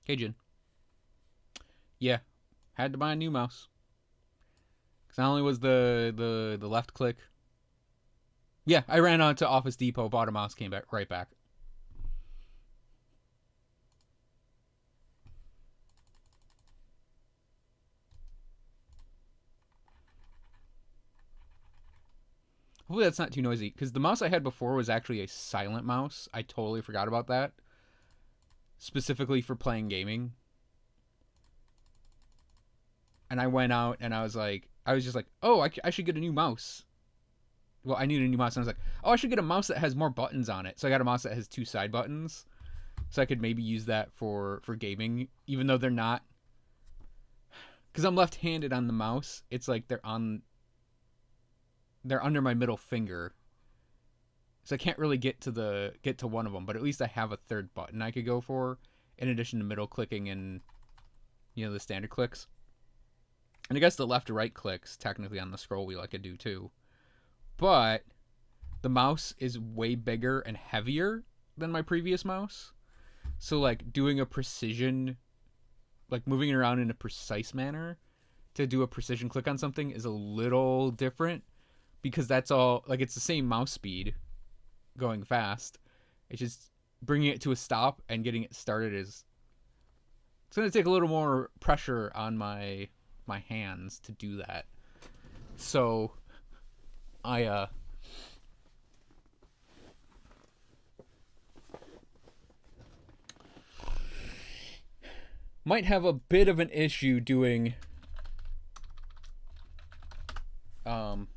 Hey, Jin. Yeah, had to buy a new mouse. Cause not only was the left click. Yeah, I ran on to Office Depot, bought a mouse, came back right back. Hopefully that's not too noisy. Because the mouse I had before was actually a silent mouse. I totally forgot about that. Specifically for playing gaming. And I went out and I was just like, oh, I should get a new mouse. Well, I needed a new mouse. And I was like, oh, I should get a mouse that has more buttons on it. So I got a mouse that has 2 side buttons. So I could maybe use that for gaming. Even though they're not. Because I'm left handed on the mouse. It's like they're under my middle finger. So I can't really get to one of them, but at least I have a third button I could go for in addition to middle clicking and the standard clicks. And I guess the left to right clicks technically on the scroll wheel I could do too. But the mouse is way bigger and heavier than my previous mouse. So like doing a precision, like moving it around in a precise manner to do a precision click on something is a little different because that's all like it's the same mouse speed going fast. It's just bringing it to a stop and getting it started is it's going to take a little more pressure on my hands to do that. So I might have a bit of an issue doing um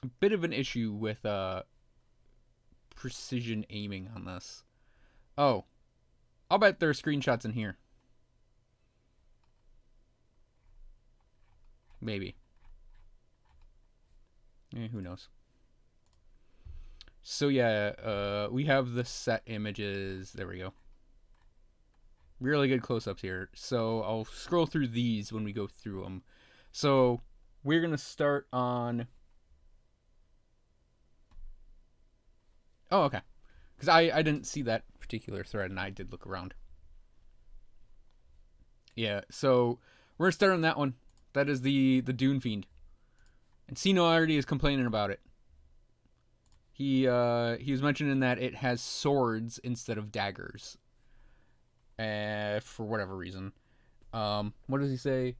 a bit of an issue with precision aiming on this. Oh, I'll bet there are screenshots in here. Maybe. Who knows? So yeah, we have the set images. There we go. Really good close-ups here. So I'll scroll through these when we go through them. So we're gonna start on. Oh, okay. Because I didn't see that particular thread, and I did look around. Yeah. So we're gonna start on that one. That is the Dune Fiend, and Sino already is complaining about it. He was mentioning that it has swords instead of daggers. For whatever reason. What does he say?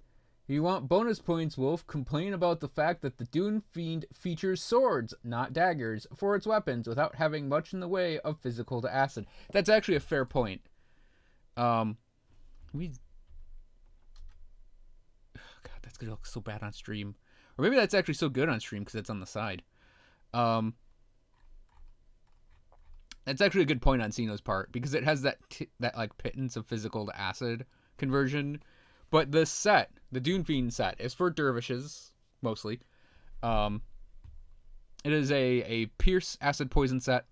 If you want bonus points, Wolf, complain about the fact that the Dune Fiend features swords, not daggers, for its weapons without having much in the way of physical to acid. That's actually a fair point. We. God, that's gonna look so bad on stream. Or maybe that's actually so good on stream because it's on the side. That's actually a good point on Sino's part because it has that like pittance of physical to acid conversion. But the set, the Dune Fiend set, is for dervishes mostly. It is a pierce acid poison set.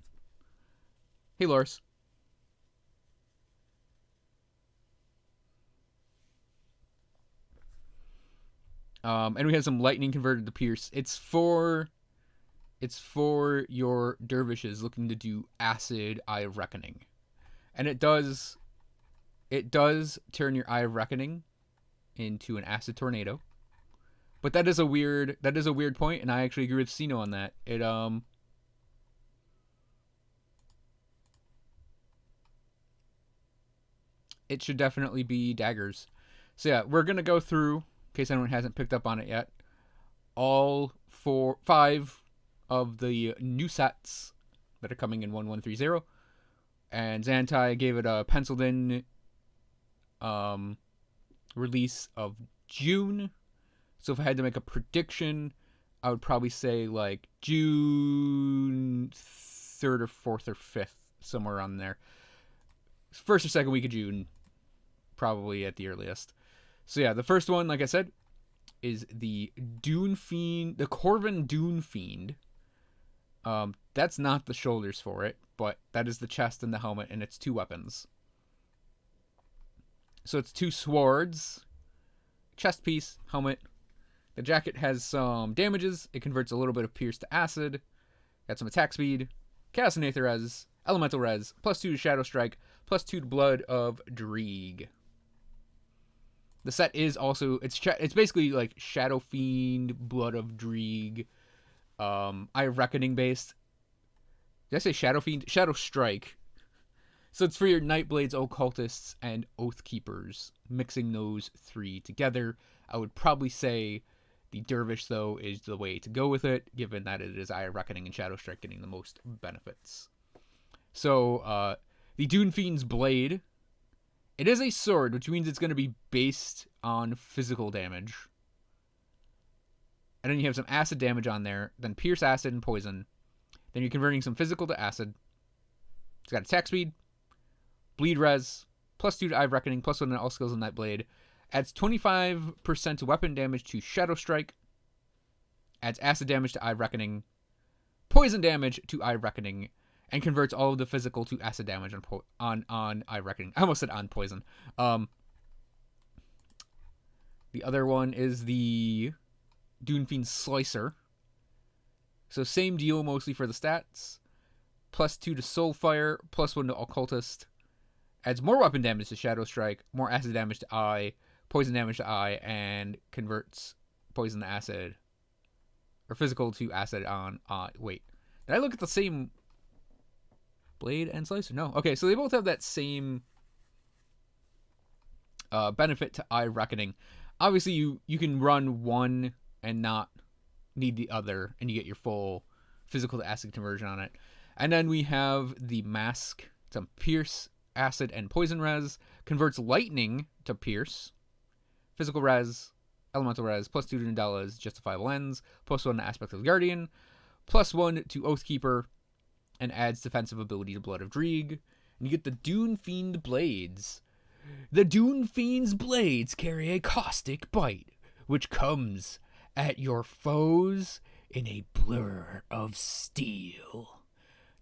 Hey, Loris. And we have some lightning converted to pierce. It's for your dervishes looking to do acid Eye of Reckoning, and it does turn your Eye of Reckoning into an acid tornado. But that is a weird point, and I actually agree with Sino on that. It should definitely be daggers. So yeah, we're gonna go through, in case anyone hasn't picked up on it yet, all 5 of the new sets that are coming in 1130. And Zantai gave it a penciled in release of June. So if I had to make a prediction, I would probably say like June 3rd or 4th or 5th, somewhere on there. First or second week of June, probably at the earliest. So yeah, the first one, like I said, is the Dune Fiend, the Corvin Dune Fiend. That's not the shoulders for it, but that is the chest and the helmet, and it's 2 weapons. So it's 2 swords, chest piece, helmet. The jacket has some damages. It converts a little bit of pierce to acid. Got some attack speed, chaos and aether res, elemental res, +2 to shadow strike, +2 to blood of Dreeg. The set is also, it's basically like Shadow Fiend, Blood of Dreeg, Eye of Reckoning based. Did I say Shadow Fiend? Shadow Strike. So it's for your Nightblades, Occultists, and Oathkeepers. Mixing those 3 together. I would probably say the Dervish, though, is the way to go with it, given that it is Eye of Reckoning and Shadow Strike getting the most benefits. So, the Dune Fiend's Blade. It is a sword, which means it's going to be based on physical damage. And then you have some acid damage on there, then pierce, acid, and poison. Then you're converting some physical to acid. It's got attack speed, bleed res, +2 to Eye of Reckoning, +1 to all skills on Nightblade. Adds 25% weapon damage to Shadow Strike. Adds acid damage to Eye of Reckoning. Poison damage to Eye of Reckoning. And converts all of the physical to acid damage on Eye of Reckoning. I almost said on poison. The other one is the Dune Fiend Slicer. So same deal mostly for the stats. +2 to Soulfire, +1 to Occultist. Adds more weapon damage to Shadow Strike, more acid damage to Eye, poison damage to Eye, and converts poison to acid. Or physical to acid on Eye. Wait, did I look at the same Blade and Slicer? No. Okay, so they both have that same benefit to Eye Reckoning. Obviously, you can run one and not need the other, and you get your full physical to acid conversion on it. And then we have the Mask. It's a Pierce, Acid, and Poison res. Converts Lightning to Pierce. Physical res, Elemental res, +2 to Nadala's Justifiable Ends, +1 to Aspect of the Guardian, +1 to Oathkeeper, and adds defensive ability to Blood of Dreeg. And you get the Dune Fiend Blades. The Dune Fiend's blades carry a caustic bite, which comes at your foes in a blur of steel.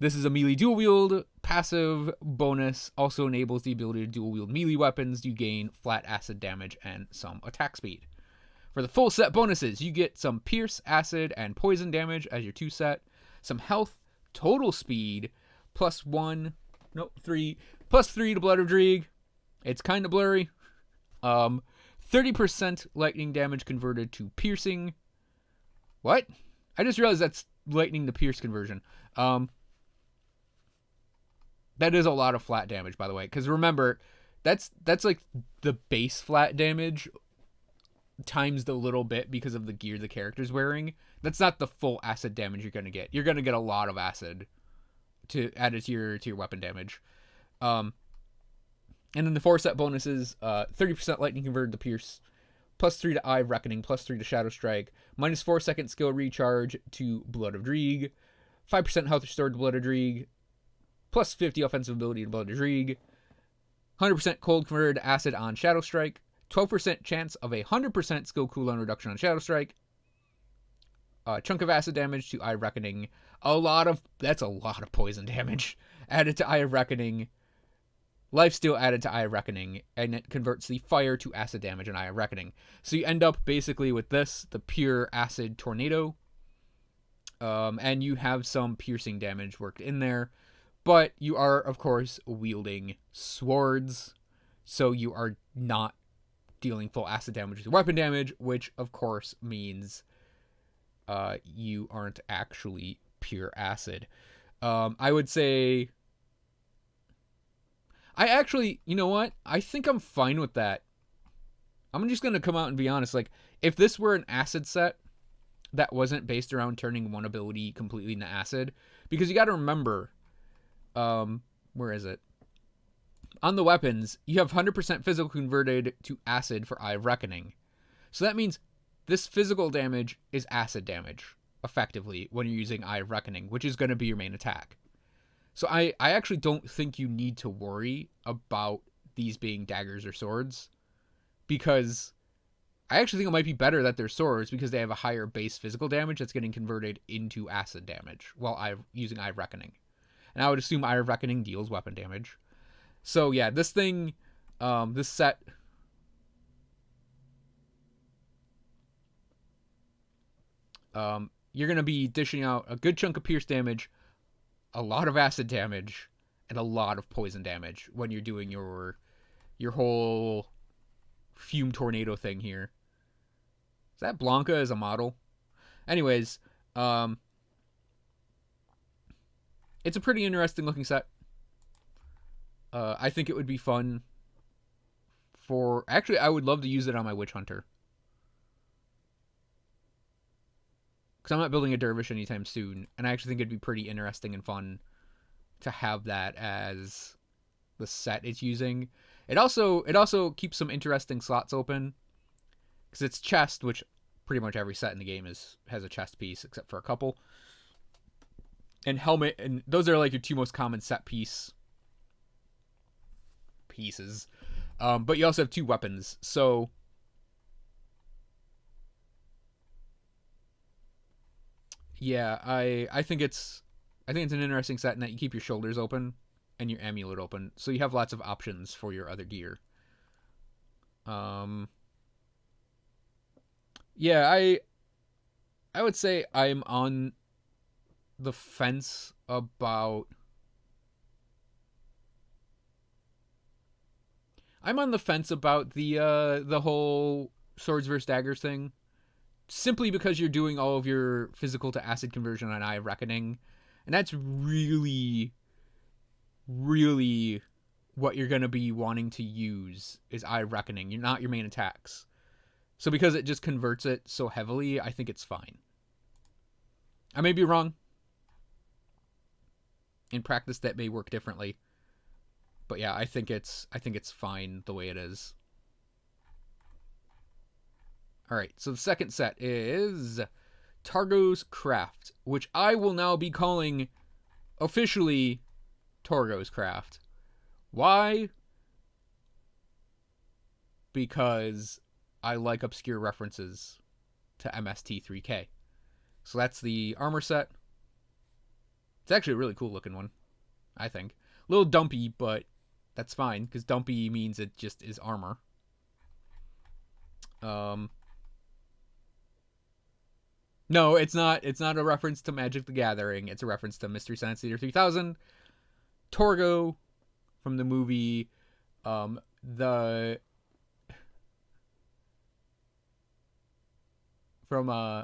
This is a melee dual wield. Passive bonus also enables the ability to dual wield melee weapons. You gain flat acid damage and some attack speed. For the full set bonuses, you get some pierce, acid, and poison damage as your 2 set. Some health, total speed, +3 to Blood of Dreeg. It's kind of blurry. 30% lightning damage converted to piercing. What? I just realized that's lightning to pierce conversion. That is a lot of flat damage, by the way. Because remember, that's like the base flat damage times the little bit because of the gear the character's wearing. That's not the full acid damage you're going to get. You're going to get a lot of acid to add it to your weapon damage. And then the 4 set bonuses, 30% lightning converted to pierce, +3 to Eye of Reckoning, +3 to Shadow Strike, -4 second skill recharge to Blood of Dreeg, 5% health restored to Blood of Dreeg, +50 offensive ability to Blood of Dreeg, 100% cold converted to acid on Shadow Strike, 12% chance of a 100% skill cooldown reduction on Shadow Strike, a chunk of acid damage to Eye of Reckoning, that's a lot of poison damage added to Eye of Reckoning, lifesteal added to Eye of Reckoning, and it converts the fire to acid damage in Eye of Reckoning. So you end up basically with this, the pure acid tornado, and you have some piercing damage worked in there. But you are, of course, wielding swords, so you are not dealing full acid damage with weapon damage, which, of course, means you aren't actually pure acid. I would say... you know what? I think I'm fine with that. I'm just going to come out and be honest. Like, if this were an acid set that wasn't based around turning one ability completely into acid, because you got to remember... where is it? On the weapons, you have 100% physical converted to acid for Eye of Reckoning. So that means this physical damage is acid damage, effectively, when you're using Eye of Reckoning, which is going to be your main attack. So I actually don't think you need to worry about these being daggers or swords, because I actually think it might be better that they're swords because they have a higher base physical damage that's getting converted into acid damage while using Eye of Reckoning. And I would assume Eye of Reckoning deals weapon damage. So yeah, this thing, This set, you're going to be dishing out a good chunk of pierce damage, a lot of acid damage, and a lot of poison damage when you're doing your whole fume tornado thing here. Is that Blanca as a model? Anyways, it's a pretty interesting looking set. I think it would be fun for... Actually, I would love to use it on my Witch Hunter. Because I'm not building a Dervish anytime soon. And I actually think it'd be pretty interesting and fun to have that as the set it's using. It also keeps some interesting slots open. Because it's chest, which pretty much every set in the game has a chest piece, except for a couple. And helmet, and those are like your two most common set pieces. But you also have two weapons, so yeah, I think it's an interesting set in that you keep your shoulders open and your amulet open, so you have lots of options for your other gear. Yeah, I would say I'm on the fence about... the whole swords versus daggers thing, simply because you're doing all of your physical to acid conversion on Eye of Reckoning, and that's really, really what you're going to be wanting to use is Eye of Reckoning. You're not your main attacks. So because it just converts it so heavily, I think it's fine. I may be wrong. In practice, that may work differently. But yeah, I think it's fine the way it is. All right, so the second set is Targo's Craft, which I will now be calling officially Targo's Craft. Why? Because I like obscure references to MST3K. So that's the armor set. It's actually a really cool looking one, I think. A little dumpy, but that's fine, because dumpy means it just is armor. No, it's not a reference to Magic the Gathering. It's a reference to Mystery Science Theater 3000. Torgo from the movie from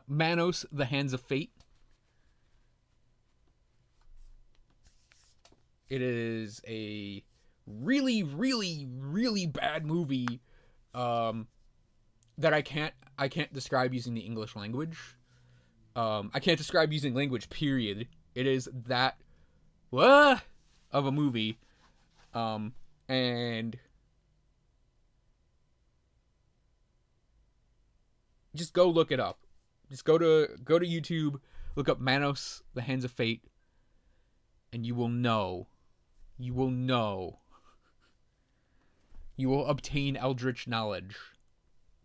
Manos, The Hands of Fate. It is a really, really, really bad movie that I can't describe using the English language. I can't describe using language, period. It is that of a movie. And just go look it up. Just go to YouTube, look up Manos, The Hands of Fate, and you will know. You will obtain eldritch knowledge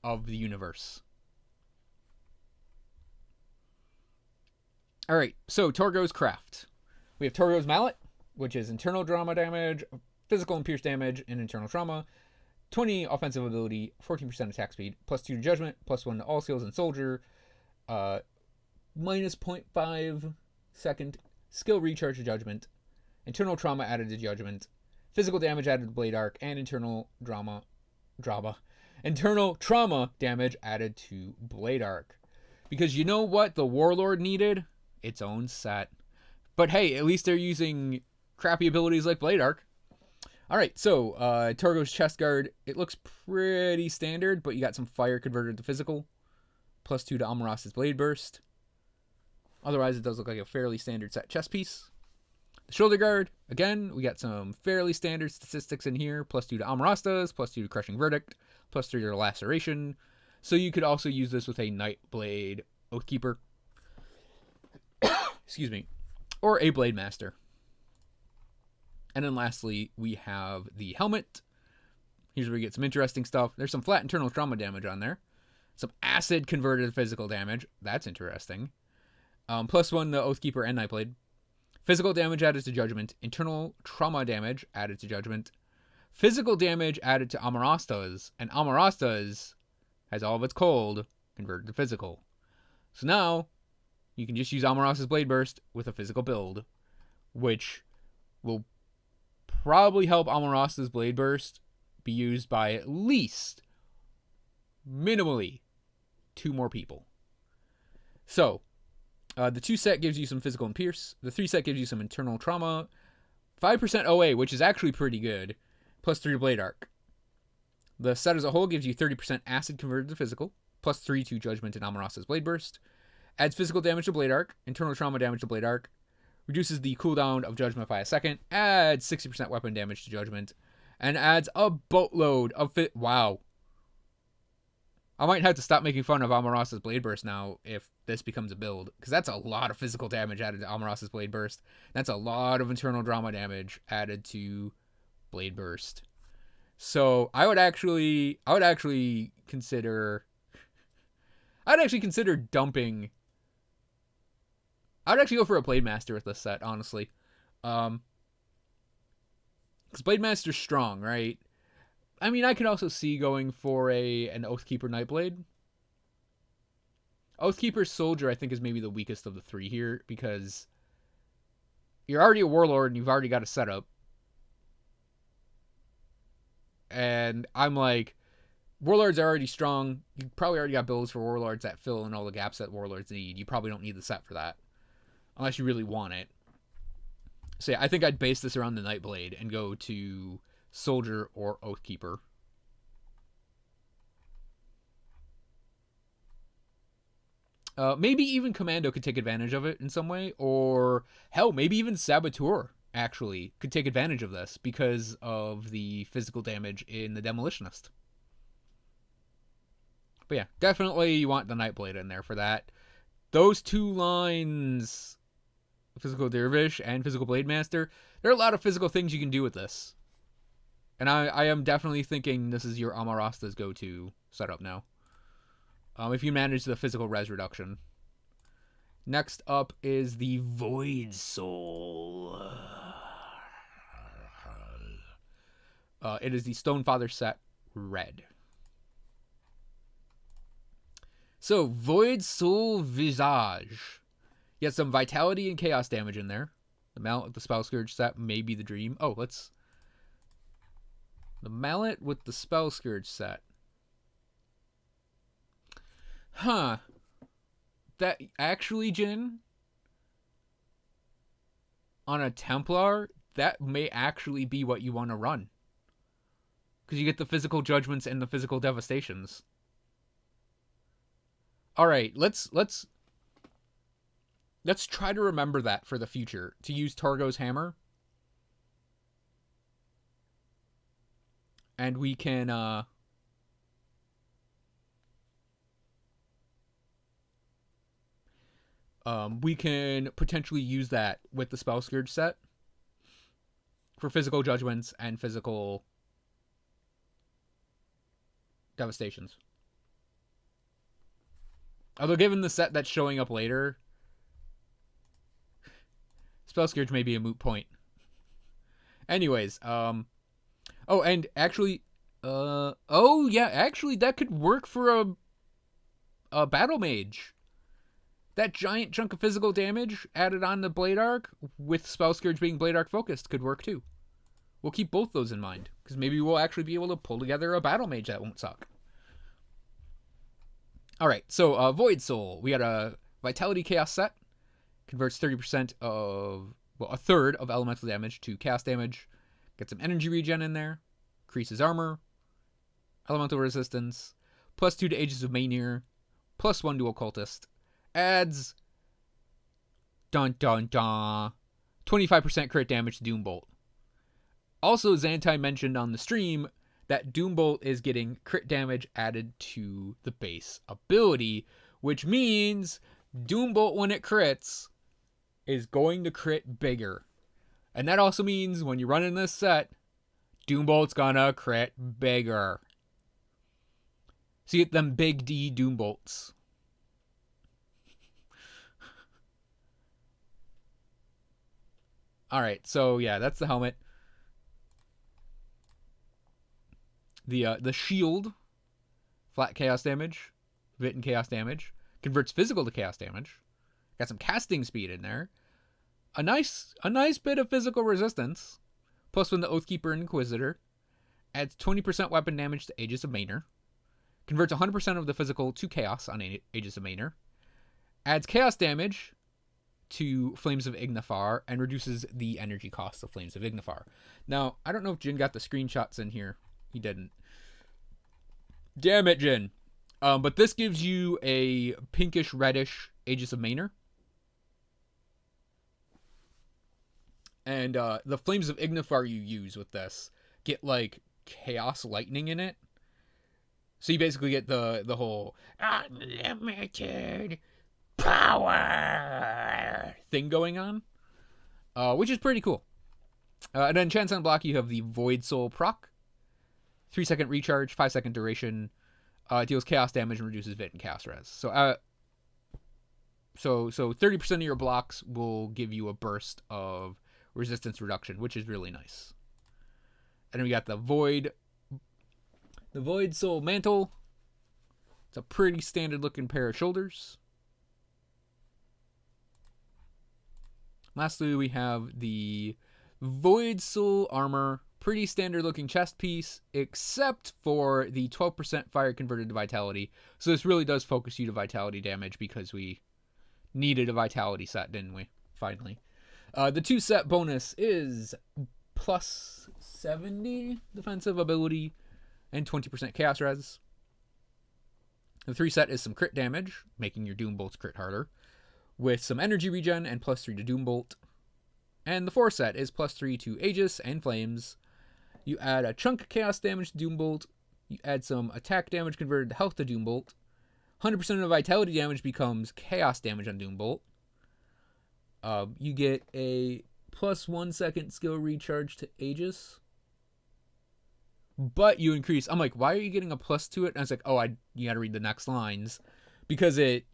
of the universe. Alright, so Torgo's Craft. We have Toros Mallet, which is internal drama damage, physical and pierce damage, and internal trauma. 20 offensive ability, 14% attack speed, plus 2 to judgment, plus 1 to all skills and soldier, minus 0.5 second skill recharge to judgment, internal trauma added to judgment, physical damage added to blade arc, and internal trauma damage added to blade arc. Because you know what the Warlord needed? Its own set. But hey, at least they're using crappy abilities like blade arc. Alright, so Torgo's Chest Guard, it looks pretty standard, but you got some fire converted to physical. Plus 2 to Amaras's Blade Burst. Otherwise, it does look like a fairly standard set chest piece. The Shoulder Guard, again, we got some fairly standard statistics in here. Plus 2 to Amarasta's, plus 2 to Crushing Verdict, plus 3 to Laceration. So you could also use this with a Nightblade Oathkeeper. Excuse me. Or a Blade Master. And then lastly, we have the helmet. Here's where we get some interesting stuff. There's some flat internal trauma damage on there. Some acid converted physical damage. That's interesting. Plus 1 to Oathkeeper and Nightblade. Physical damage added to judgment. Internal trauma damage added to judgment. Physical damage added to Amarastas, and Amarastas has all of its cold converted to physical. So now you can just use Amarasta's Blade Burst with a physical build, which will probably help Amarasta's Blade Burst be used by at least, minimally, 2 more people. So, the 2 set gives you some physical and pierce. The 3 set gives you some internal trauma. 5% OA, which is actually pretty good, plus 3 blade arc. The set as a whole gives you 30% acid converted to physical, plus 3 to judgment and Amarasta's Blade Burst. Adds physical damage to blade arc, internal trauma damage to blade arc, reduces the cooldown of judgment by a second, adds 60% weapon damage to judgment, and adds a boatload of Wow. I might have to stop making fun of Amarasta's Blade Burst now if this becomes a build, because that's a lot of physical damage added to Amarasta's Blade Burst. That's a lot of internal drama damage added to Blade Burst. So I would actually consider dumping. I would actually go for a Blade Master with this set, honestly. Because Blade Master's strong, right? I mean, I could also see going for an Oathkeeper Nightblade. Oathkeeper Soldier, I think, is maybe the weakest of the 3 here, because you're already a Warlord and you've already got a setup. And I'm like, Warlords are already strong. You probably already got builds for Warlords that fill in all the gaps that Warlords need. You probably don't need the set for that, unless you really want it. So yeah, I think I'd base this around the Nightblade and go to Soldier or Oathkeeper. Maybe even Commando could take advantage of it in some way, or hell, maybe even Saboteur actually could take advantage of this because of the physical damage in the Demolitionist. But yeah, definitely you want the Nightblade in there for that. Those 2 lines, Physical Dervish and Physical Blade Master, there are a lot of physical things you can do with this. And I am definitely thinking this is your Amarasta's go-to setup now. If you manage the physical res reduction. Next up is the Void Soul. It is the Stonefather set, red. So, Void Soul Visage. You have some Vitality and Chaos damage in there. The Mallet with the Spell Scourge set may be the dream. Oh, let's... The Mallet with the Spell Scourge set. Huh. That actually, Jin, on a Templar, that may actually be what you want to run. Because you get the physical judgments and the physical devastations. Alright, let's try to remember that for the future. To use Torgo's Hammer. And we can, we can potentially use that with the Spell Scourge set for physical judgments and physical devastations. Although given the set that's showing up later, Spell Scourge may be a moot point. Anyways, oh, and actually, oh yeah, actually that could work for a Battle Mage. That giant chunk of physical damage added on the Blade Arc with Spell Scourge being Blade Arc focused could work too. We'll keep both those in mind, because maybe we'll actually be able to pull together a Battle Mage that won't suck. Alright, so Void Soul. We got a Vitality Chaos set. Converts 30% of, well, a third of elemental damage to chaos damage. Get some energy regen in there. Increases armor. Elemental resistance. +2 to Aegis of Maynir. +1 to Occultist. Adds, dun dun dun, 25% crit damage to Doombolt. Also, Xantai mentioned on the stream that Doombolt is getting crit damage added to the base ability, which means Doombolt, when it crits, is going to crit bigger. And that also means when you're running this set, Doombolt's gonna crit bigger. So you get them big D Doombolts. Alright, so yeah, that's the helmet. The shield, flat chaos damage, Vit and chaos damage, converts physical to chaos damage. Got some casting speed in there. A nice bit of physical resistance. Plus when the Oathkeeper and Inquisitor. Adds 20% weapon damage to Aegis of Maynor. Converts 100% of the physical to chaos on Aegis of Maynor. Adds chaos damage to Flames of Ignifar and reduces the energy cost of Flames of Ignifar. Now, I don't know if Jin got the screenshots in here. He didn't. Damn it, Jin. But this gives you a pinkish reddish Aegis of Maynor. And the Flames of Ignifar you use with this get like chaos lightning in it. So you basically get the whole unlimited power thing going on, which is pretty cool. And then chance on block, you have the Void Soul proc, 3-second recharge, 5-second duration, deals chaos damage and reduces Vit and chaos res. So 30% of your blocks will give you a burst of resistance reduction, which is really nice. And then we got the Void Soul Mantle. It's a pretty standard looking pair of shoulders. Lastly, we have the Void Soul Armor. Pretty standard looking chest piece, except for the 12% fire converted to vitality. So this really does focus you to vitality damage because we needed a vitality set, didn't we? Finally. The 2-set bonus is plus 70 defensive ability and 20% chaos res. The 3-set is some crit damage, making your Doom Bolts crit harder, with some energy regen and plus 3 to Doom Bolt. And the 4-set is plus 3 to Aegis and Flames. You add a chunk of chaos damage to Doom Bolt. You add some attack damage converted to health to Doom Bolt. 100% of vitality damage becomes chaos damage on Doom Bolt. You get a plus 1 second skill recharge to Aegis. But you increase... I'm like, why are you getting a plus to it? And I was like, you gotta read the next lines. Because it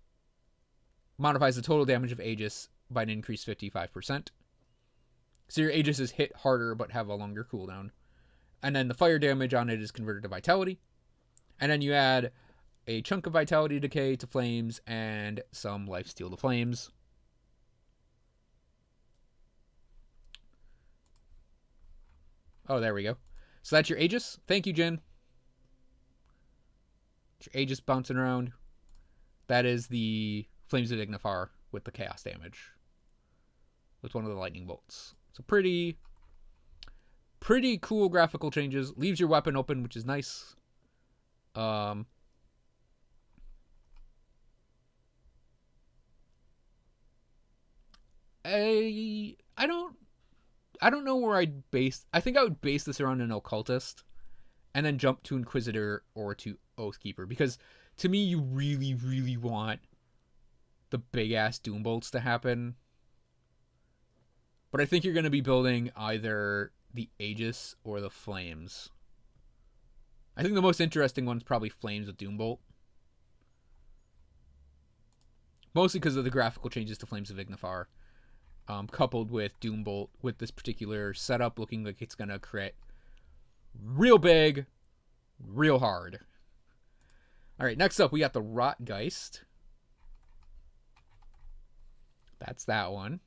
modifies the total damage of Aegis by an increased 55%. So your Aegis is hit harder but have a longer cooldown. And then the fire damage on it is converted to vitality. And then you add a chunk of vitality decay to Flames and some lifesteal to Flames. Oh, there we go. So that's your Aegis. Thank you, Jin. It's your Aegis bouncing around. That is the Flames of Ignifar with the chaos damage. With one of the lightning bolts. So pretty cool graphical changes. Leaves your weapon open, which is nice. I don't know where I'd base... I think I would base this around an Occultist and then jump to Inquisitor or to Oathkeeper. Because to me, you really, really want the big-ass Doom Bolts to happen. But I think you're going to be building either the Aegis or the Flames. I think the most interesting one's probably Flames with Doom Bolt. Mostly because of the graphical changes to Flames of Ignifar. Coupled with Doom Bolt with this particular setup looking like it's going to crit real big, real hard. Alright, next up we got the Rotgeist. That's that one.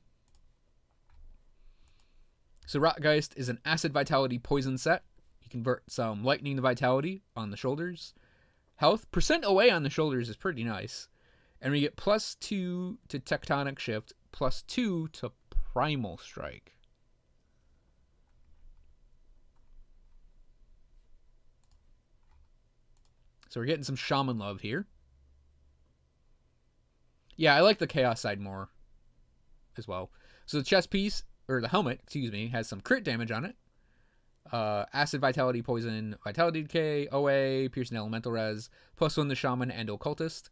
So Rotgeist is an Acid Vitality Poison set. You convert some Lightning to Vitality on the shoulders. Health. Percent OA on the shoulders is pretty nice. And we get plus 2 to Tectonic Shift, plus 2 to Primal Strike. So we're getting some Shaman love here. Yeah, I like the Chaos side more as well. So the chest piece, or the helmet, excuse me, has some crit damage on it. Acid, Vitality, Poison, Vitality Decay, OA, Piercing Elemental Res, plus 1 to Shaman and Occultist.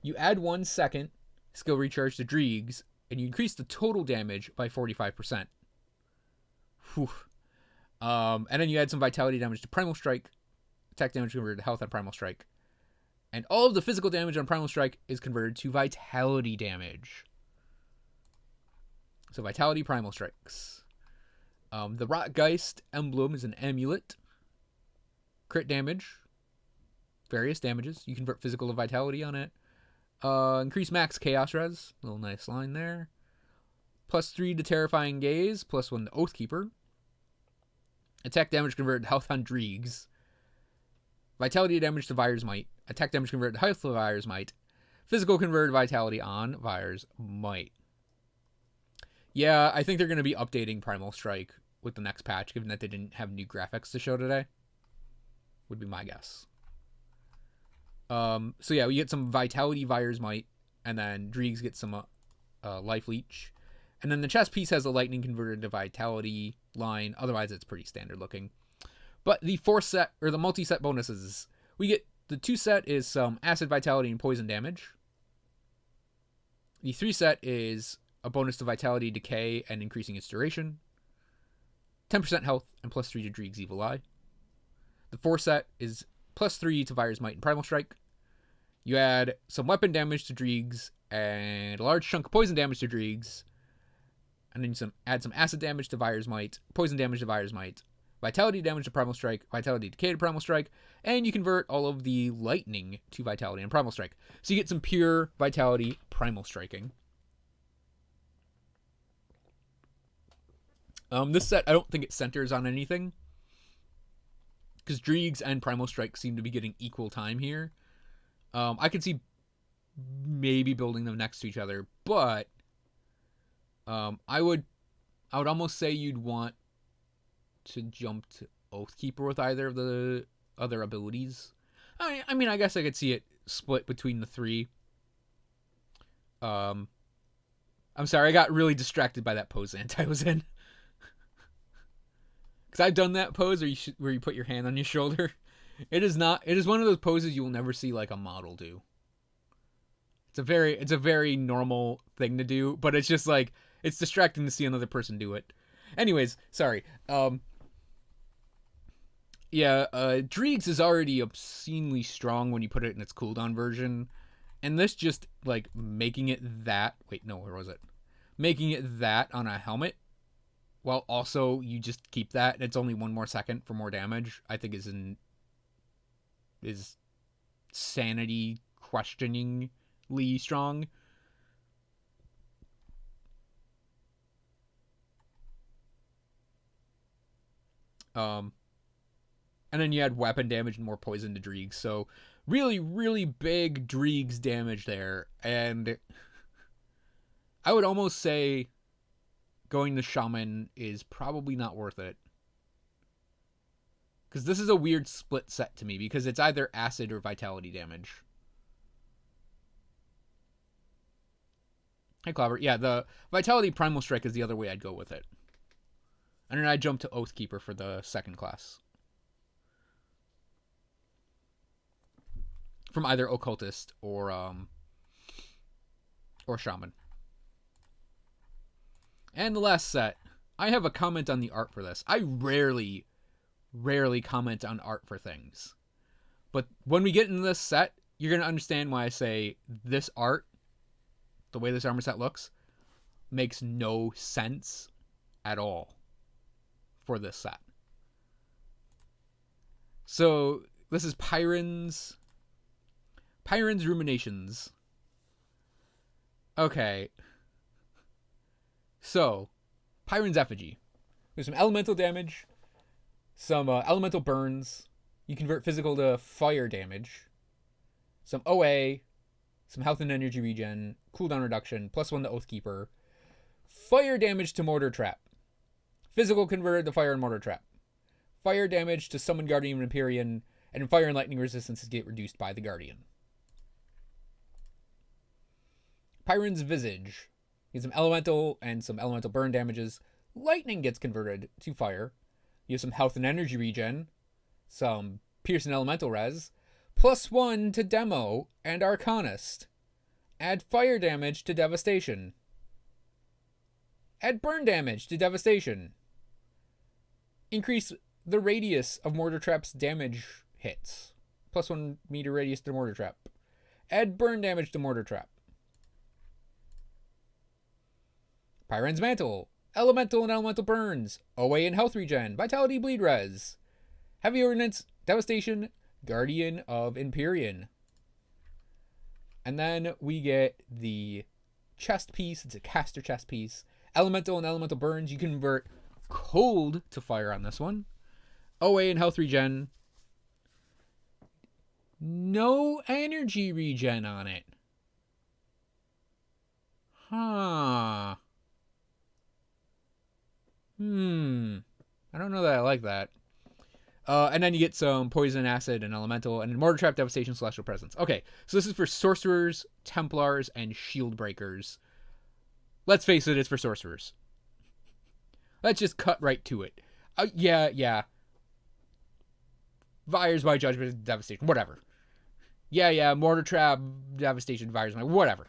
You add 1 second skill recharge to Dreegs, and you increase the total damage by 45%. Whew. And then you add some Vitality damage to Primal Strike, attack damage converted to health on Primal Strike. And all of the physical damage on Primal Strike is converted to Vitality damage. So Vitality Primal Strikes. The Rotgeist emblem is an amulet. crit damage, various damages. You convert physical to vitality on it. Increase max chaos res. Little nice line there. +3 to terrifying gaze. +1 to Oathkeeper. Attack damage converted to health on Dreegs. Vitality damage to Vire's Might. Attack damage converted to health to Vire's Might. Physical converted vitality on Vire's Might. Yeah, I think they're going to be updating Primal Strike with the next patch, given that they didn't have new graphics to show today. Would be my guess. So yeah, we get some Vitality Vire's Might, and then Dreegs get some Life Leech. And then the chest piece has a Lightning converted to Vitality line. Otherwise, it's pretty standard looking. But the 4-set, or the multi-set bonuses, we get the 2-set is some Acid Vitality and Poison damage. The 3-set is a bonus to Vitality, Decay, and increasing its duration. 10% health and +3 to Dreegs' Evil Eye. The 4-set is +3 to Vire's Might and Primal Strike. You add some weapon damage to Dreegs and a large chunk of poison damage to Dreegs. And then add some acid damage to Vire's Might, poison damage to Vire's Might, vitality damage to Primal Strike, vitality decay to Primal Strike, and you convert all of the lightning to vitality and Primal Strike. So you get some pure vitality Primal Striking. This set, I don't think it centers on anything, because Dreegs and Primal Strike seem to be getting equal time here. I could see maybe building them next to each other, but I would almost say you'd want to jump to Oathkeeper with either of the other abilities. I mean, I guess I could see it split between the three. I'm sorry, I got really distracted by that pose I was in. Because I've done that pose where you put your hand on your shoulder. It is one of those poses you will never see like a model do. It's a very normal thing to do, but it's just like, it's distracting to see another person do it. Anyways, sorry. Dreegs is already obscenely strong when you put it in its cooldown version. And this just, like, making it that... Wait, no, where was it? Making it that on a helmet, while also you just keep that, and it's only 1 more second for more damage, I think is sanity-questioningly strong. And then you add weapon damage and more poison to Dreegs. So really, really big Dreegs damage there. And I would almost say going to Shaman is probably not worth it. Because this is a weird split set to me, because it's either acid or vitality damage. Hey, Clobber. Yeah, the Vitality Primal Strike is the other way I'd go with it. And then I'd jump to Oathkeeper for the second class. From either Occultist or Shaman. And the last set. I have a comment on the art for this. I rarely comment on art for things. But when we get into this set, you're going to understand why I say this art, the way this armor set looks, makes no sense at all for this set. So this is Pyron's Ruminations. Okay. So, Pyron's Effigy. There's some elemental damage, some elemental burns. You convert physical to fire damage, some OA, some health and energy regen, cooldown reduction, +1 to Oathkeeper, fire damage to Mortar Trap, physical converted to fire and Mortar Trap, fire damage to Summon Guardian of Empyrean, and fire and lightning resistances get reduced by the Guardian. Pyron's Visage. You get some elemental and some elemental burn damages. Lightning gets converted to fire. You have some health and energy regen, some pierce and elemental res, +1 to Demo and Arcanist. Add fire damage to Devastation. Add burn damage to Devastation. Increase the radius of Mortar Trap's damage hits. +1 meter radius to Mortar Trap. Add burn damage to Mortar Trap. Pyron's Mantle. Elemental and elemental burns. OA and health regen. Vitality bleed res. Heavy Ordnance Devastation, Guardian of Empyrean. And then we get the chest piece. It's a caster chest piece. Elemental and elemental burns. You can convert cold to fire on this one. OA and health regen. No energy regen on it. Huh. I don't know that I like that. And then you get some poison, acid, and elemental, and mortar trap, devastation, celestial presence. Okay, so this is for sorcerers, templars, and shield breakers. Let's face it, it's for sorcerers. Let's just cut right to it. Yeah. Fires by judgment, devastation, whatever. Yeah, mortar trap, devastation, fires by whatever.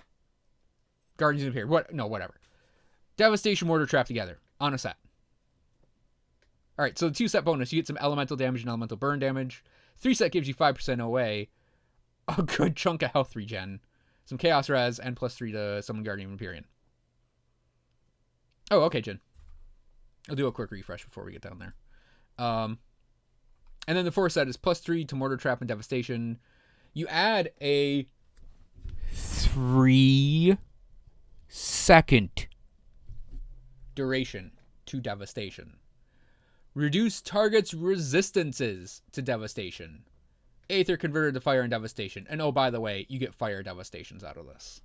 Guardians of the Empyrean, whatever. Devastation, mortar trap together on a set. All right, so the 2-set bonus, you get some elemental damage and elemental burn damage. 3-set gives you 5% OA, a good chunk of health regen, some chaos res, and +3 to summon Guardian of Empyrean. Oh, okay, Jin. I'll do a quick refresh before we get down there. And then the 4-set is +3 to mortar trap and devastation. You add a 3-second duration to devastation. Reduce target's resistances to devastation. Aether converted to fire and devastation. And oh, by the way, you get fire devastations out of this.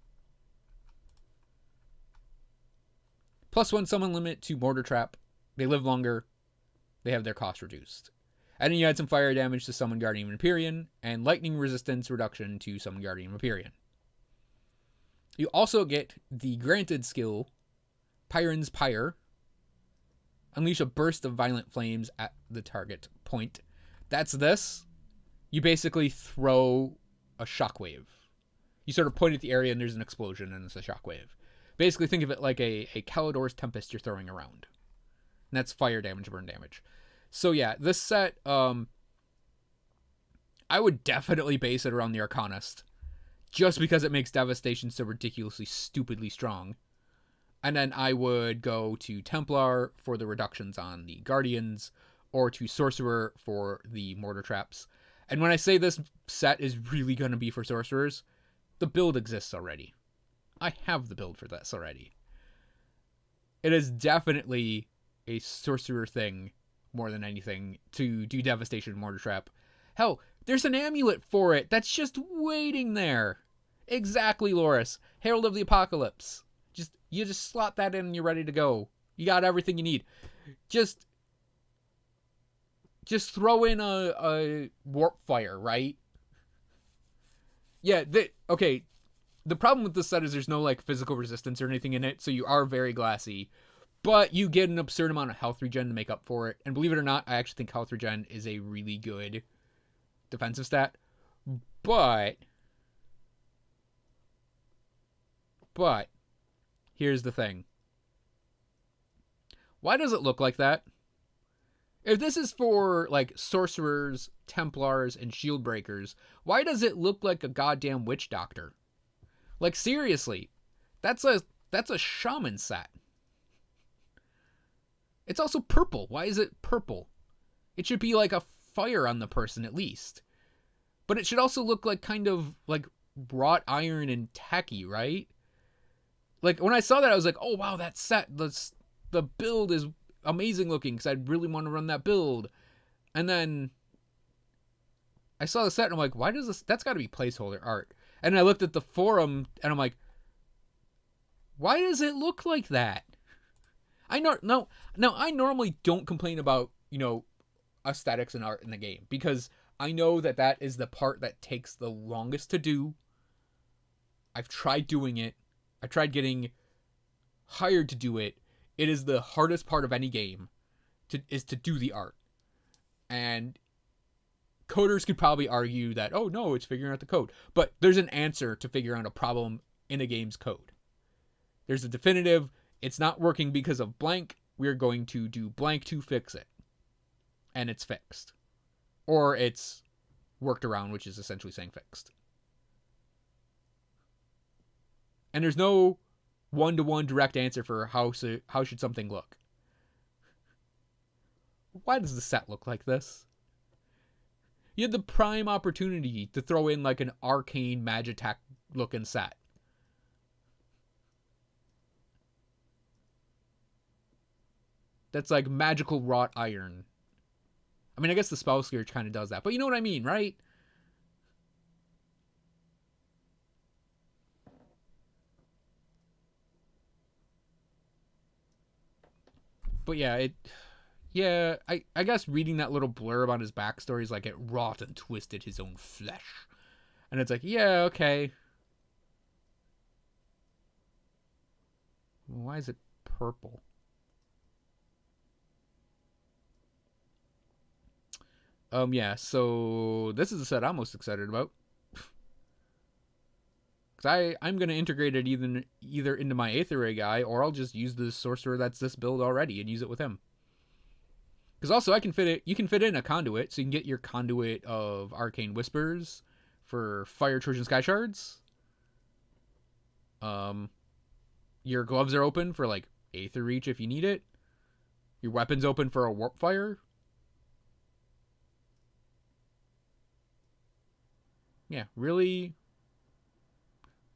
+1 summon limit to mortar trap. They live longer. They have their cost reduced. And then you add some fire damage to summon Guardian of Empyrean, and lightning resistance reduction to summon Guardian of Empyrean. You also get the granted skill, Pyron's Pyre. Unleash a burst of violent flames at the target point. That's this. You basically throw a shockwave. You sort of point at the area and there's an explosion and it's a shockwave. Basically think of it like a Kalidor's Tempest you're throwing around. And that's fire damage, burn damage. So yeah, this set, I would definitely base it around the Arcanist. Just because it makes devastation so ridiculously, stupidly strong. And then I would go to Templar for the reductions on the Guardians, or to Sorcerer for the mortar traps. And when I say this set is really going to be for Sorcerers, the build exists already. I have the build for this already. It is definitely a Sorcerer thing, more than anything, to do Devastation and mortar trap. Hell, there's an amulet for it that's just waiting there. Exactly, Loris. Herald of the Apocalypse. You just slot that in and you're ready to go. You got everything you need. Just throw in a warp fire, right? Yeah, okay. The problem with this set is there's no like physical resistance or anything in it, so you are very glassy. But you get an absurd amount of health regen to make up for it. And believe it or not, I actually think health regen is a really good defensive stat. But here's the thing. Why does it look like that? If this is for, like, sorcerers, templars, and shield breakers, why does it look like a goddamn witch doctor? Like, seriously. That's a shaman set. It's also purple. Why is it purple? It should be like a fire on the person, at least. But it should also look like kind of, like, wrought iron and tacky, right? Like, when I saw that, I was like, oh, wow, that set, the build is amazing looking, because I really want to run that build. And then I saw the set, and I'm like, why does this, that's got to be placeholder art. And I looked at the forum, and I'm like, why does it look like that? I normally don't complain about, aesthetics and art in the game, because I know that is the part that takes the longest to do. I've tried doing it. I tried getting hired to do it. It is the hardest part of any game is to do the art. And coders could probably argue that, oh no, it's figuring out the code. But there's an answer to figure out a problem in a game's code. There's a definitive, it's not working because of blank. We're going to do blank to fix it. And it's fixed. Or it's worked around, which is essentially saying fixed. And there's no one-to-one direct answer for how should something look. Why does the set look like this? You had the prime opportunity to throw in like an arcane Magitech looking set. That's like magical wrought iron. I mean, I guess the Spell Scourge kind of does that, but you know what I mean, right? But yeah, I guess reading that little blurb on his backstory is like it wrought and twisted his own flesh. And it's like, yeah, okay. Why is it purple? Yeah, so this is the set I'm most excited about. Because I'm going to integrate it either into my Aether Ray guy, or I'll just use the sorcerer that's this build already and use it with him. Because also you can fit in a conduit, so you can get your conduit of Arcane Whispers for Fire Trojan Sky Shards. Your gloves are open for like Aether Reach if you need it. Your weapon's open for a Warp Fire. Yeah, really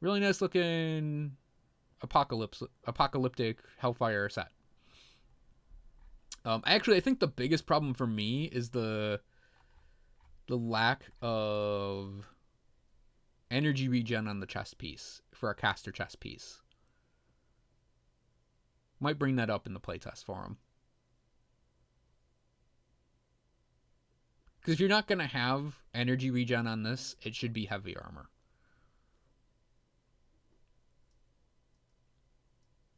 nice looking apocalyptic Hellfire set. Actually, I think the biggest problem for me is the lack of energy regen on the chest piece for a caster chest piece. Might bring that up in the playtest for him. Because if you're not going to have energy regen on this, it should be heavy armor.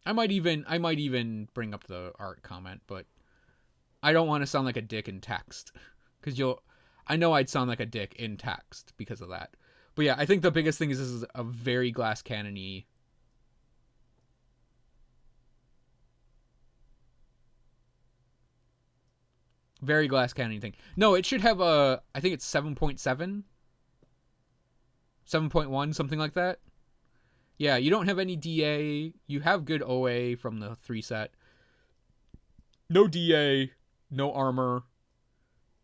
I might even bring up the art comment, but I don't want to sound like a dick in text. Because I know I'd sound like a dick in text because of that. But yeah, I think the biggest thing is this is a very glass cannon-y. Very glass cannon thing. No, it should have I think it's 7.7? 7.1, something like that. Yeah, you don't have any DA. You have good OA from the 3 set. No DA, no armor.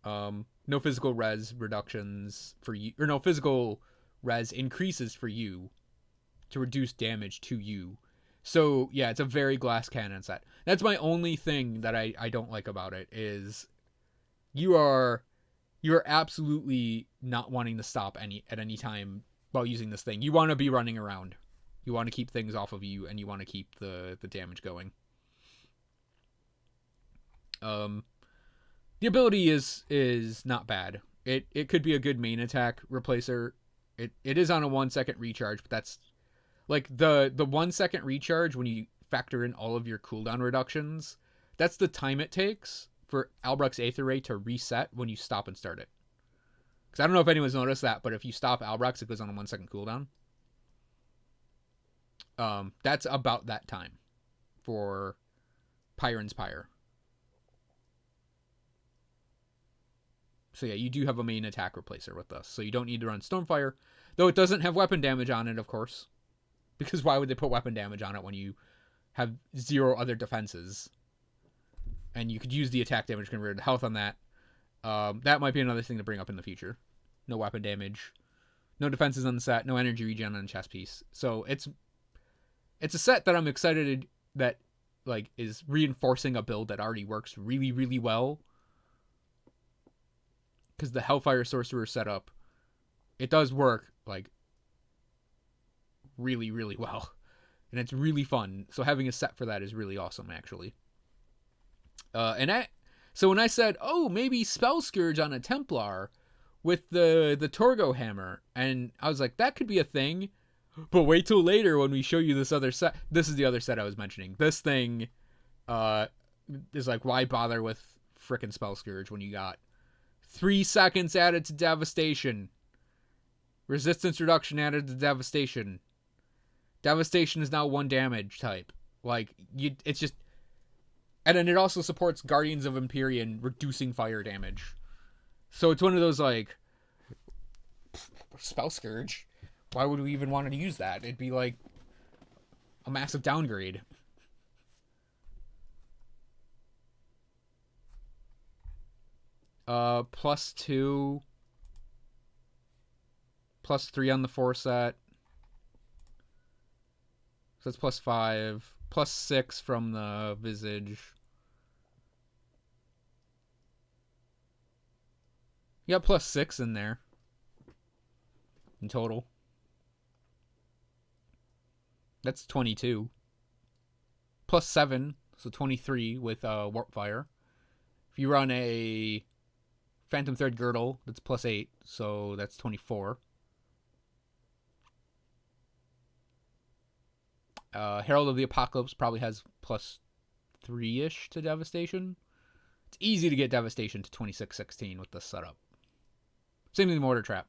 No physical res reductions for you, or no physical res increases for you to reduce damage to you. So yeah, it's a very glass cannon set. That's my only thing that I don't like about it is you are absolutely not wanting to stop at any time while using this thing. You want to be running around. You want to keep things off of you, and you want to keep the damage going. The ability is not bad. It could be a good main attack replacer. It is on a 1 second recharge, but that's like the 1 second recharge when you factor in all of your cooldown reductions. That's the time it takes for Albrecht's Aether Ray to reset when you stop and start it. Because I don't know if anyone's noticed that, but if you stop Albrecht's, it goes on a 1 second cooldown. That's about that time for Pyron's Pyre. So yeah, you do have a main attack replacer with this. So you don't need to run Stormfire. Though it doesn't have weapon damage on it, of course. Because why would they put weapon damage on it when you have 0 other defenses? And you could use the attack damage converted to health on that. That might be another thing to bring up in the future. No weapon damage. No defenses on the set. No energy regen on the chest piece. So it's a set that I'm excited that like is reinforcing a build that already works really, really well. Because the Hellfire Sorcerer setup, it does work like really, really well. And it's really fun. So having a set for that is really awesome, actually. So when I said, oh, maybe Spell Scourge on a Templar with the Torgo Hammer, and I was like, that could be a thing. But wait till later when we show you this other set. This is the other set I was mentioning. This thing is like, why bother with frickin' Spell Scourge when you got 3 seconds added to Devastation. Resistance reduction added to Devastation. Devastation is now 1 damage type. Like, it's just... And then it also supports Guardians of Empyrean reducing fire damage. So it's one of those, like... Spell Scourge? Why would we even want to use that? It'd be, like, a massive downgrade. +2 +3 on the 4 set. So that's +5. +6 from the Visage. You got +6 in there. In total. That's 22. +7, so 23 with Warp Fire. If you run a Phantom Thread Girdle, that's +8, so that's 24. Herald of the Apocalypse probably has +3-ish to Devastation. It's easy to get Devastation to 26-16 with this setup. Same thing with Mortar Trap.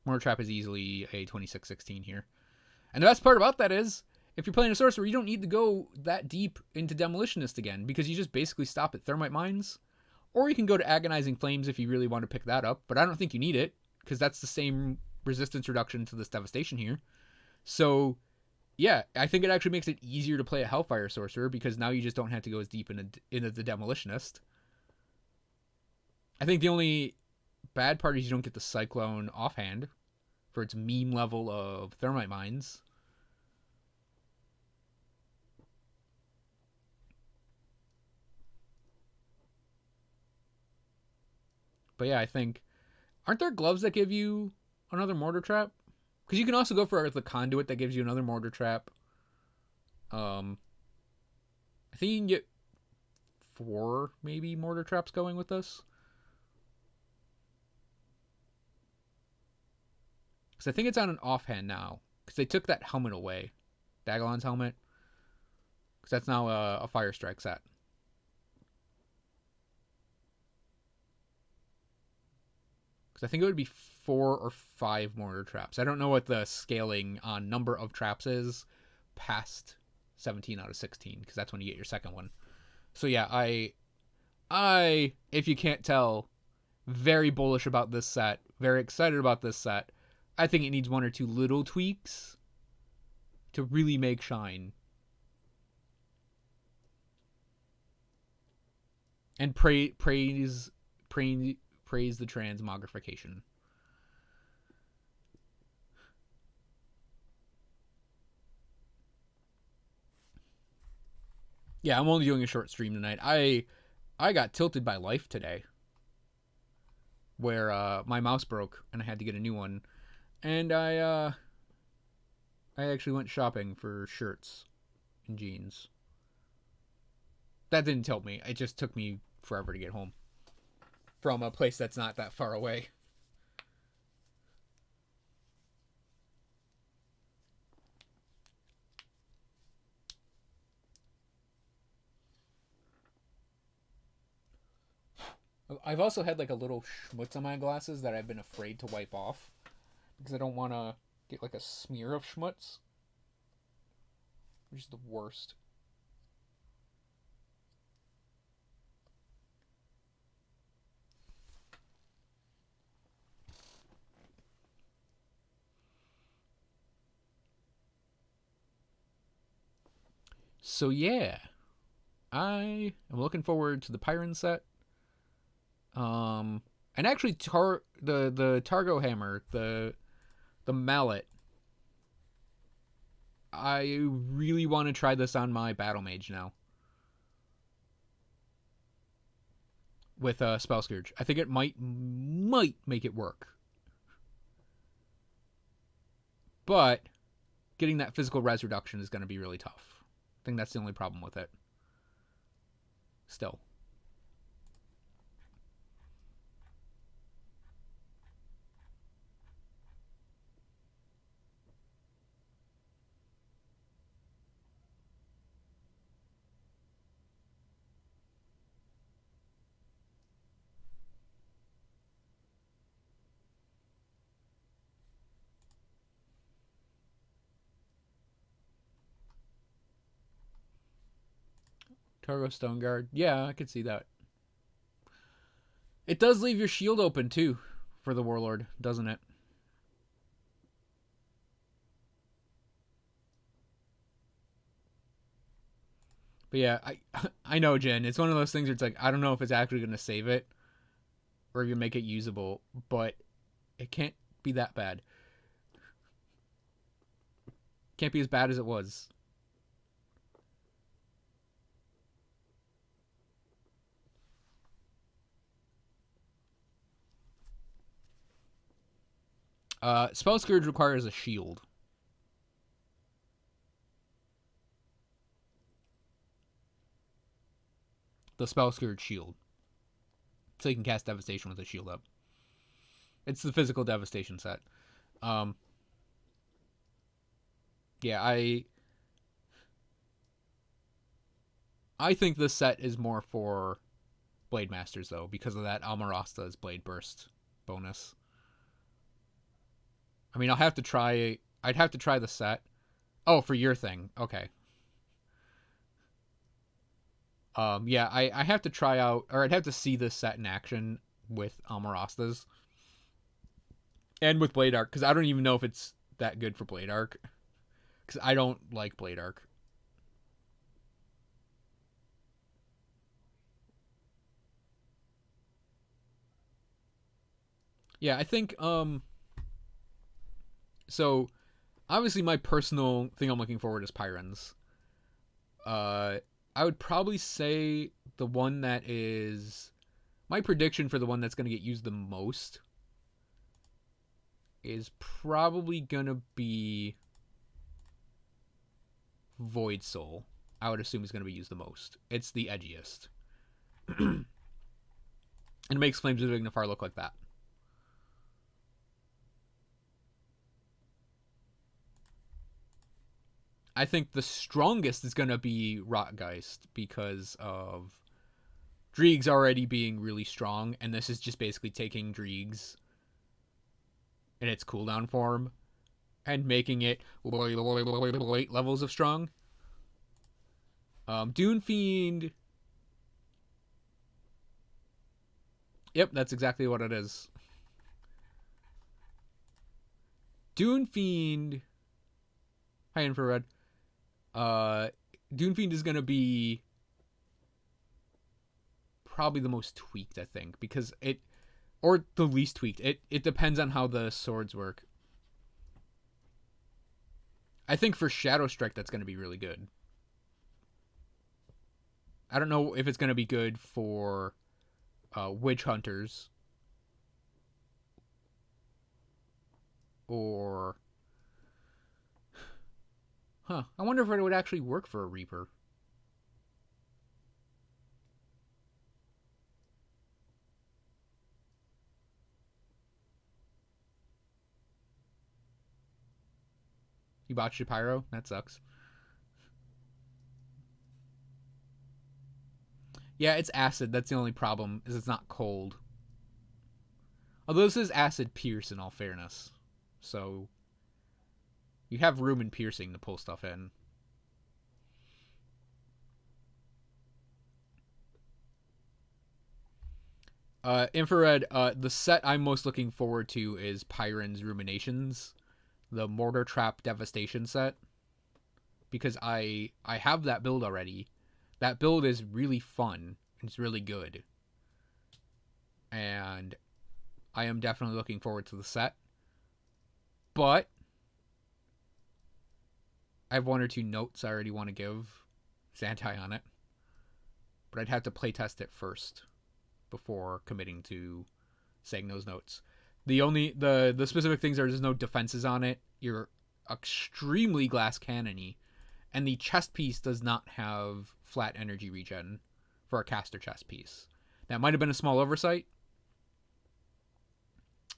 Mortar Trap is easily a 26-16 here. And the best part about that is, if you're playing a sorcerer, you don't need to go that deep into Demolitionist again, because you just basically stop at Thermite Mines. Or you can go to Agonizing Flames if you really want to pick that up, but I don't think you need it, because that's the same resistance reduction to this Devastation here. So, yeah, I think it actually makes it easier to play a Hellfire Sorcerer, because now you just don't have to go as deep into the Demolitionist. I think the only bad part is you don't get the Cyclone offhand for its meme level of Thermite Mines. But yeah, I think... Aren't there gloves that give you another Mortar Trap? Because you can also go for the Conduit that gives you another Mortar Trap. I think you can get 4, maybe, Mortar Traps going with this. Because I think it's on an offhand now. Because they took that helmet away. Dagalon's helmet. Because that's now a Fire Strike set. Because I think it would be 4 or 5 Mortar Traps. I don't know what the scaling on number of traps is past 17 out of 16. Because that's when you get your second one. So yeah, I, if you can't tell, very bullish about this set. Very excited about this set. I think it needs 1 or 2 little tweaks to really make shine. And praise the transmogrification. Yeah, I'm only doing a short stream tonight. I got tilted by life today, where my mouse broke and I had to get a new one. And I actually went shopping for shirts and jeans. That didn't tilt me. It just took me forever to get home from a place that's not that far away. I've also had like a little schmutz on my glasses that I've been afraid to wipe off. Because I don't want to get like a smear of schmutz. Which is the worst. So yeah. I am looking forward to the Pyron set. And actually the Targo Hammer, the Mallet. I really want to try this on my Battle Mage now. With Spell Scourge. I think it might make it work. But getting that physical res reduction is going to be really tough. I think that's the only problem with it. Still. Targo Stoneguard. Yeah, I could see that. It does leave your shield open, too, for the Warlord, doesn't it? But yeah, I know, Jen. It's one of those things where it's like, I don't know if it's actually going to save it or if you make it usable, but it can't be that bad. Can't be as bad as it was. Spell Scourge requires a shield. The Spell Scourge shield. So you can cast Devastation with a shield up. It's the physical Devastation set. Yeah, I think this set is more for Blade Masters, though, because of that Almarasta's Blade Burst bonus. I mean, I'd have to try the set. Oh, for your thing. Okay. Yeah, I have to try out, or I'd have to see this set in action with Almarasta's. And with Blade Arc, because I don't even know if it's that good for Blade Arc. Because I don't like Blade Arc. Yeah, I think, so, obviously my personal thing I'm looking forward is Pyrons. I would probably say the one that is... My prediction for the one that's going to get used the most is probably going to be Void Soul. I would assume is going to be used the most. It's the edgiest. And it makes Flames of Ignifar look like that. I think the strongest is going to be Rotgeist because of Dreeg's already being really strong, and this is just basically taking Dreeg's in its cooldown form and making it levels of strong. Dune Fiend. Yep, that's exactly what it is. Dune Fiend. High infrared. Dune Fiend is going to be probably the most tweaked, I think, because it, or the least tweaked. It depends on how the swords work. I think for Shadow Strike, that's going to be really good. I don't know if it's going to be good for Witch Hunters or... Huh. I wonder if it would actually work for a Reaper. You botched your Pyro? That sucks. Yeah, it's acid. That's the only problem, is it's not cold. Although this is acid pierce in all fairness. So you have room in piercing to pull stuff in. Infrared, the set I'm most looking forward to is Pyron's Ruminations, the Mortar Trap Devastation set. Because I have that build already. That build is really fun. It's really good. And I am definitely looking forward to the set. But I have one or two notes I already want to give Zantai on it. But I'd have to playtest it first before committing to saying those notes. The specific things are there's no defenses on it. You're extremely glass cannony. And the chest piece does not have flat energy regen for a caster chest piece. That might have been a small oversight.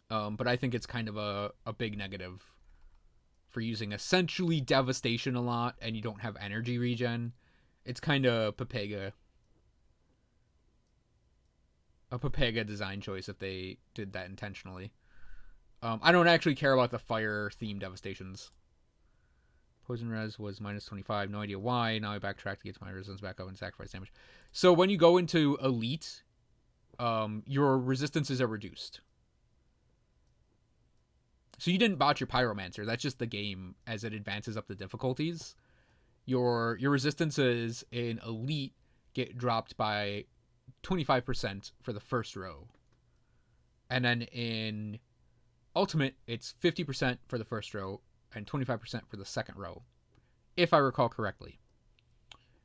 But I think it's kind of a big negative for using essentially Devastation a lot and you don't have energy regen. It's kind of a Papega design choice if they did that intentionally. I don't actually care about the fire-themed Devastations. Poison res was minus 25. No idea why. Now I backtrack to get my resistance back up and sacrifice damage. So when you go into Elite, your resistances are reduced. So you didn't botch your Pyromancer. That's just the game as it advances up the difficulties. Your resistances in Elite get dropped by 25% for the first row. And then in Ultimate, it's 50% for the first row and 25% for the second row. if I recall correctly.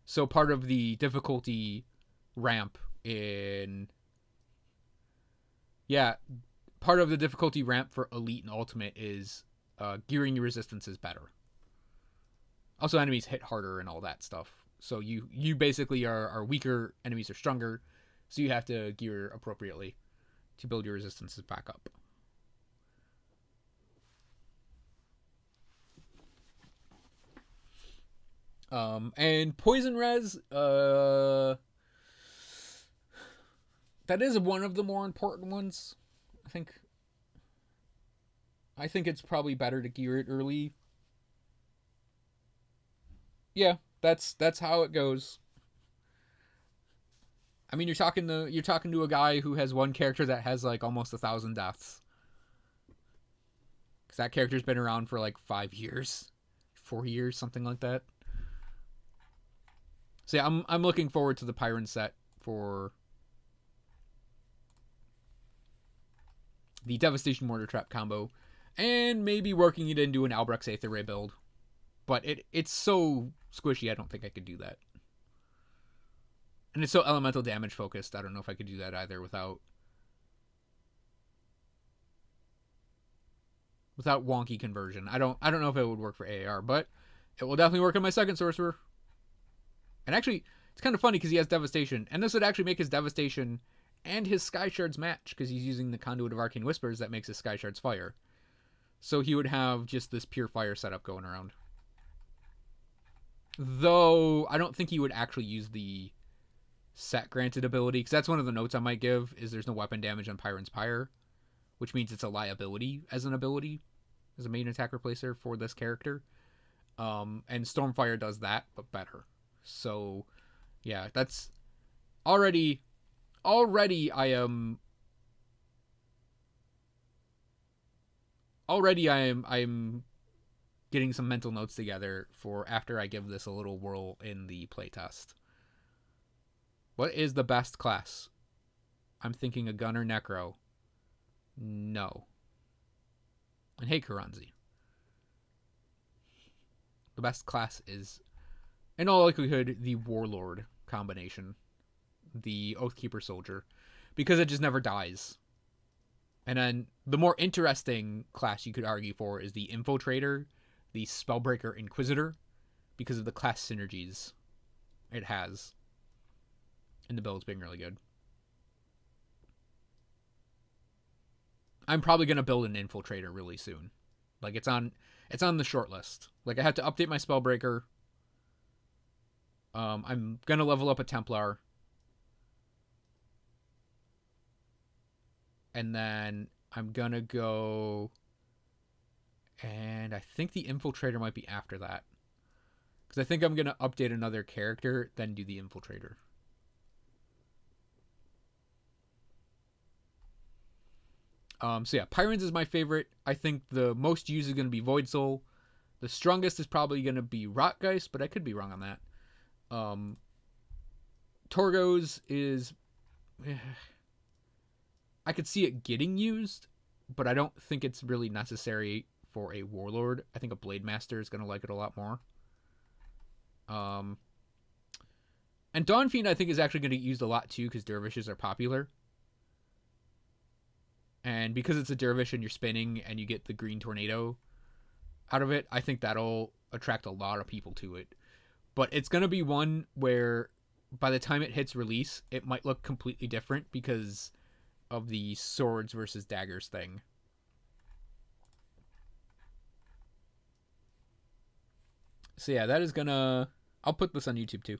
So part of the difficulty ramp in yeah, part of the difficulty ramp for Elite and Ultimate is gearing your resistances better. Also, enemies hit harder and all that stuff. So you basically are weaker, enemies are stronger, so you have to gear appropriately to build your resistances back up. And poison res, that is one of the more important ones. I think it's probably better to gear it early. Yeah, that's how it goes. I mean, you're talking to a guy who has one character that has like almost 1,000 deaths. Because that character's been around for like 5 years, 4 years, something like that. So yeah, I'm looking forward to the Pyron set for the Devastation Mortar Trap combo, and maybe working it into an Albrecht's Aether Ray build. But it's so squishy, I don't think I could do that. And it's so elemental damage focused, I don't know if I could do that either without wonky conversion. I don't know if it would work for AAR, but it will definitely work on my second sorcerer. And actually, it's kind of funny because he has Devastation, and this would actually make his Devastation and his Sky Shards match because he's using the Conduit of Arcane Whispers that makes his Sky Shards fire. So he would have just this pure fire setup going around. Though I don't think he would actually use the set granted ability, because that's one of the notes I might give, is there's no weapon damage on Pyron's Pyre, which means it's a liability as an ability, as a main attack replacer for this character. And Stormfire does that, but better. So, yeah, that's already I am getting some mental notes together for after I give this a little whirl in the playtest. What is the best class? I'm thinking a Gunner Necro. No. And hey, Karanzi. The best class is, in all likelihood, the Warlord combination. The Oathkeeper Soldier. Because it just never dies. And then the more interesting class you could argue for is the Infiltrator, the Spellbreaker Inquisitor, because of the class synergies it has. And the build's being really good. I'm probably gonna build an Infiltrator really soon. Like it's on the short list. Like I have to update my Spellbreaker. I'm gonna level up a Templar. And then I'm gonna go, and I think the Infiltrator might be after that. Because I think I'm gonna update another character, then do the Infiltrator. So yeah, Pyrons is my favorite. I think the most used is going to be Void Soul. The strongest is probably going to be Rotgeist, but I could be wrong on that. Torgos is... I could see it getting used, but I don't think it's really necessary for a Warlord. I think a Blade Master is going to like it a lot more. And Dawn Fiend I think is actually going to get used a lot too because Dervishes are popular. And because it's a Dervish and you're spinning and you get the green tornado out of it, I think that'll attract a lot of people to it. But it's going to be one where by the time it hits release, it might look completely different because of the swords versus daggers thing. So yeah, that is going to... I'll put this on YouTube too.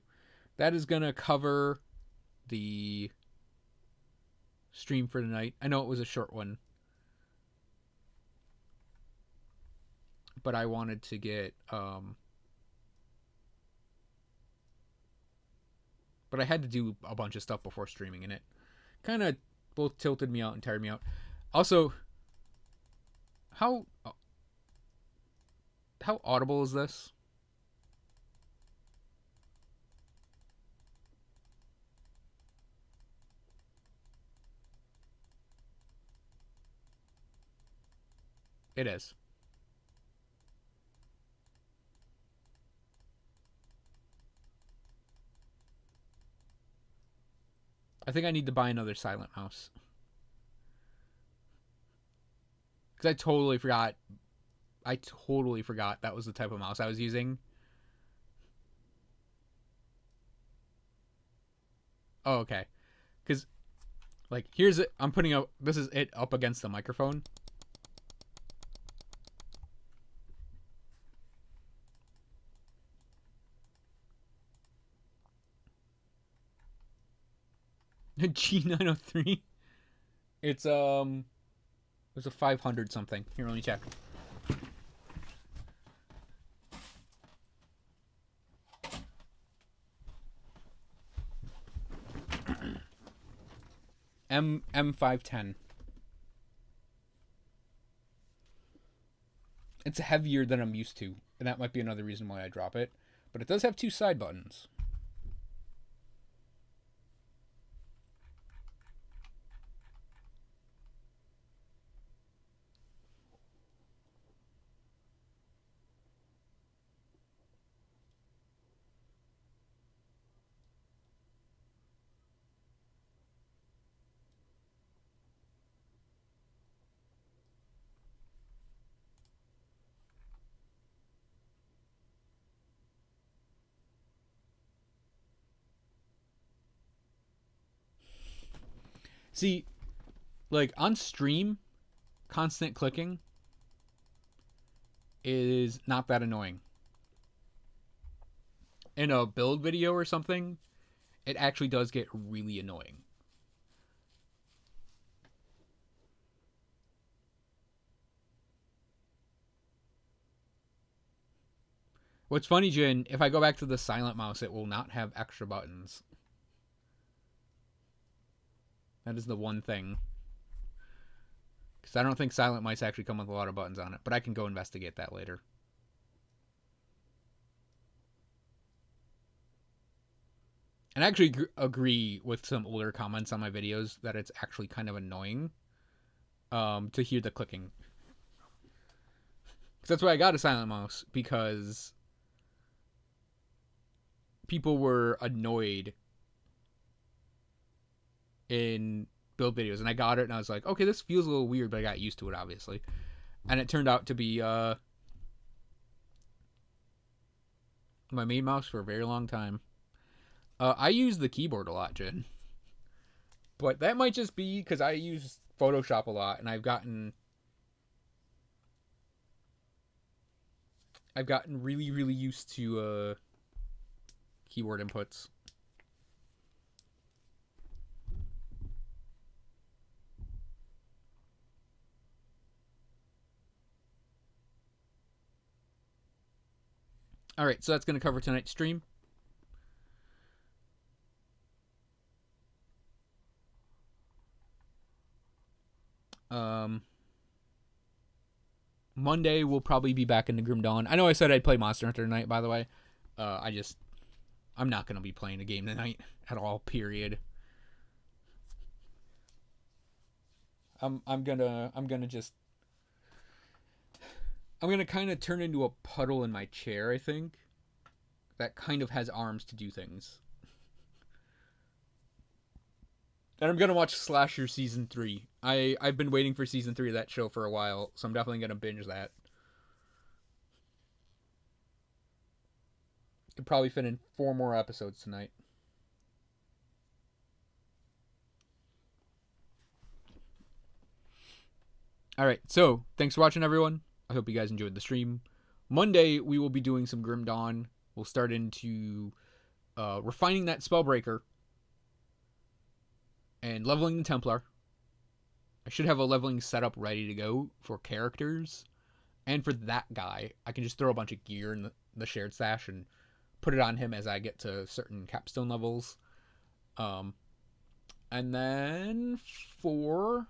That is going to cover the stream for tonight. I know it was a short one, but I wanted to get but I had to do a bunch of stuff before streaming, and it kind of both tilted me out and tired me out. Also, how audible is this? It is. I think I need to buy another silent mouse. Because I totally forgot that was the type of mouse I was using. Oh, okay. Because, like, here's it. I'm putting up. This is it up against the microphone. G903. It's a 500 something. Here, let me check. M510. It's heavier than I'm used to, and that might be another reason why I drop it. But it does have 2 side buttons. See, like on stream, constant clicking is not that annoying. In a build video or something, it actually does get really annoying. What's funny, Jin, if I go back to the silent mouse, it will not have extra buttons. That is the one thing. Because I don't think silent mice actually come with a lot of buttons on it. But I can go investigate that later. And I actually agree with some older comments on my videos that it's actually kind of annoying to hear the clicking. Because that's why I got a silent mouse. Because people were annoyed in build videos, and I got it, and I was like, okay, this feels a little weird, but I got used to it, obviously. And it turned out to be my main mouse for a very long time. I use the keyboard a lot, Jen. But that might just be because I use Photoshop a lot, and I've gotten really, really used to keyboard inputs. All right, so that's going to cover tonight's stream. Monday we'll probably be back into Grim Dawn. I know I said I'd play Monster Hunter tonight, by the way. I'm not going to be playing a game tonight at all, period. I'm gonna kind of turn into a puddle in my chair, I think. That kind of has arms to do things. And I'm gonna watch Slasher Season 3. I've been waiting for Season 3 of that show for a while, so I'm definitely gonna binge that. Could probably fit in 4 more episodes tonight. Alright, so thanks for watching, everyone. I hope you guys enjoyed the stream. Monday, we will be doing some Grim Dawn. We'll start into refining that Spellbreaker and leveling the Templar. I should have a leveling setup ready to go for characters. And for that guy, I can just throw a bunch of gear in the shared stash and put it on him as I get to certain capstone levels. And then for...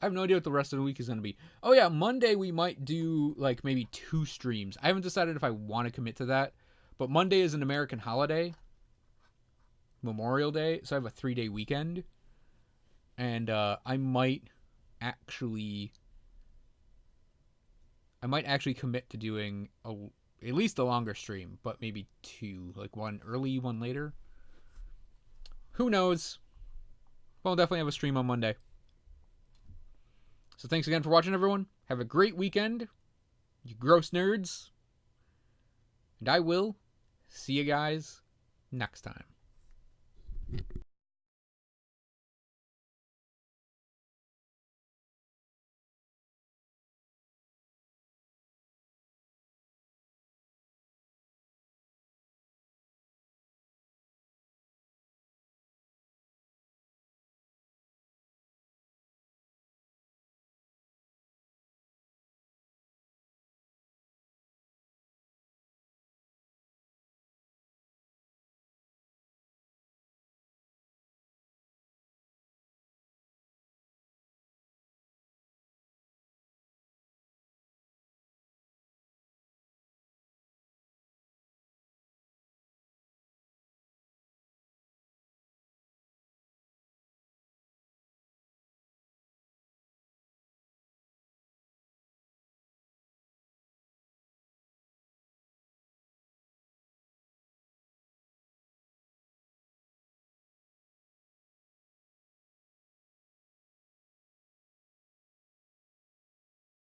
I have no idea what the rest of the week is going to be. Oh yeah, Monday we might do like maybe 2 streams. I haven't decided if I want to commit to that. But Monday is an American holiday. Memorial Day. So I have a 3-day weekend. And I might actually commit to doing at least a longer stream, but maybe 2, like one early, one later. Who knows? We'll definitely have a stream on Monday. So thanks again for watching, everyone. Have a great weekend, you gross nerds. And I will see you guys next time.